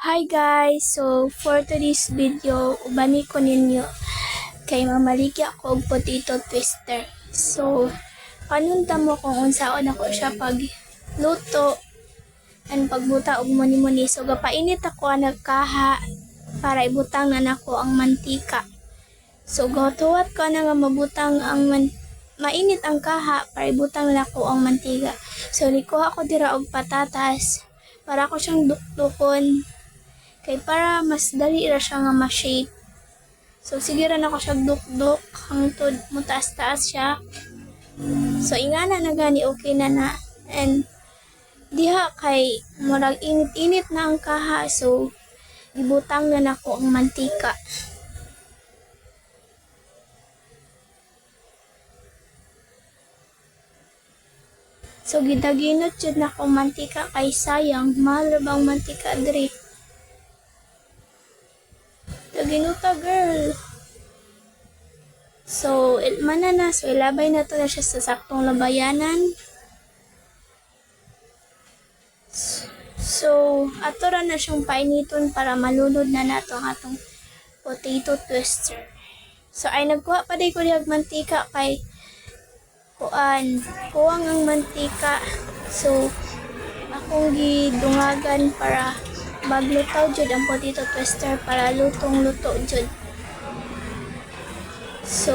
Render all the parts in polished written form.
Hi guys! So, for today's video, ubani ko ninyo kay mamaligi ako og potato twister. So, panunta mo kung unsaon ako siya pagluto and pagbuta og muni-muni. So, gapainit ako ang nagkaha para ibutang na nako ang mantika. So, gatuwat ko na nga mabutang ang mainit ang kaha para ibutang na nako ang mantika. So, nikuha ko dira og patatas para ko siyang dukdukon. Kay para mas dali ra siya nga ma-shape. So sige ra nako siya duk-duk hangtod mo taas-taas siya. So ingana na gani okay na. And diha kay murag init-init na ang kaha, so ibutang na nako ang mantika. So gidaginot jud nako mantika kay sayang mahal ra bang mantika diri. Ginuta girl. So, ilmana na. So, ilabay na to na siya sa saktong labayanan. So, ato ra na siyang painiton para malunod na nato ang atong potato twister. So, ay nagkuha pa din ko niyag mantika kay kuwang ang mantika. So, akong gidungagan para maglutaw jud ang potato twister para lutong-luto jud. So,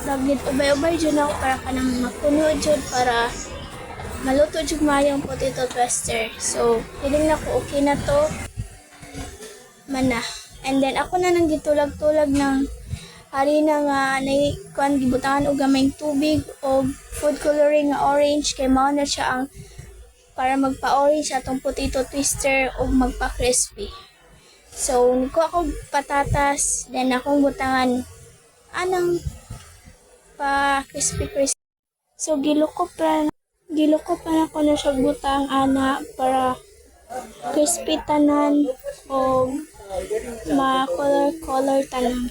naglit ubay-ubay jud ako para kanang makuno jud para maluto jud maayo ang potato twister. So, feeling na ko okay na to. Mana. And then ako na nang gitulag-tulag ng harina nga kuan gibutangan og gamayng tubig o food coloring nga orange kay mao na siya ang para magpa-orange atong potato twister o magpa-crispy. So, nikuha ko patatas, then akong butangan anang pa-crispy. So, gilukop na ko na siya butang ana para crispy tanan o ma-color tanan.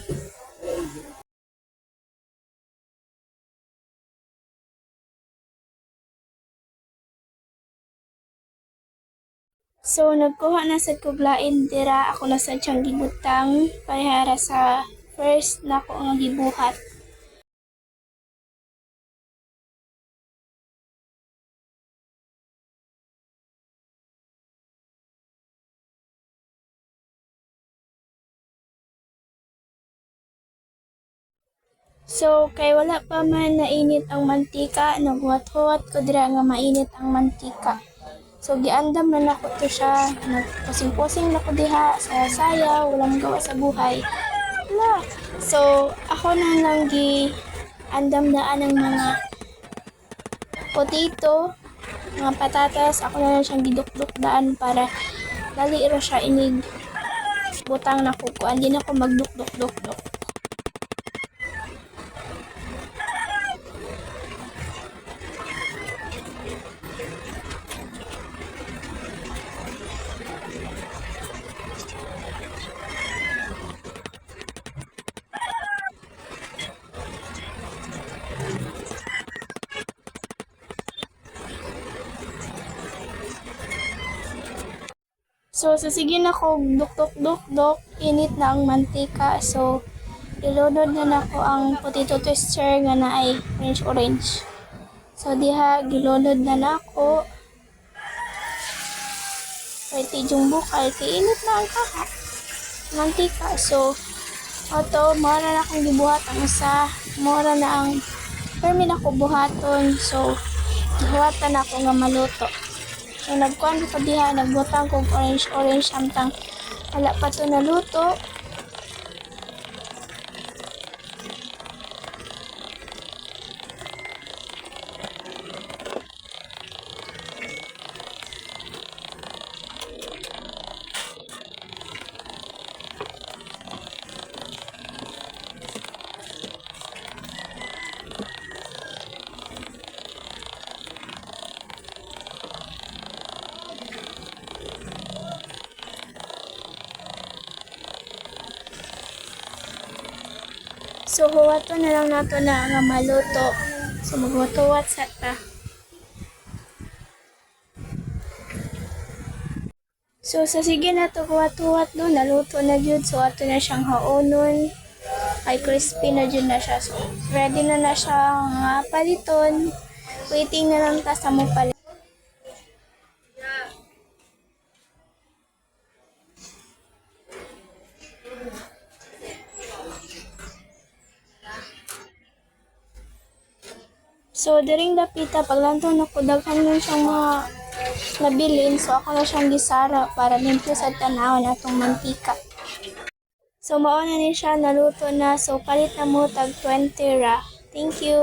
So, nagkuha na sa kublain dira ako na sa tiyang gibutang para sa first na ko nga gibuhat. So, kay wala pa man nainit ang mantika, naghuwat-huwat ko dira nga mainit ang mantika. So, giandam na nako to siya. Nagpusing-pusing na ko diha sa sayaw, walang gawa sa buhay. Wala. So, ako na lang giandam daan ng mga potato, mga patatas. Ako na lang siyang gidukduk daan para dali ra siya inig butang na kukuan. Di na ko magdukduk-dukduk. So, sige na ko duk-duk-duk-duk, init na ang mantika. So, ilunod na nako ang potato twister nga na ay orange. So, diha, gilunod na nako. Pwede yung bukal, kay init na ang kaha. Mantika. So, oto, mora na akong gibuhat ang isa. Mora na ang permin ako buhaton. So, gibuhatan ako nga maluto. So, nagkuhan ko diha, nagbutang kong orange amtang wala pa to naluto. So, huwato na lang nato na nga maluto. So, maghuwat sa ta. So, So, sa sige na to kuwat-kuwat no, naluto na gyud. So, ato na siyang haonon. Ay, crispy na dyan na siya. So, ready na siyang paliton. Waiting na lang ta sa mo palit. So, during dapita, paglantaw na ko, daghan nun siyang mga nabilin. So, ako na siyang gisara para limpyo sa tanawon atong mantika. So, mauna ni siya, naluto na. So, palit na mo tag 20 ra. Thank you!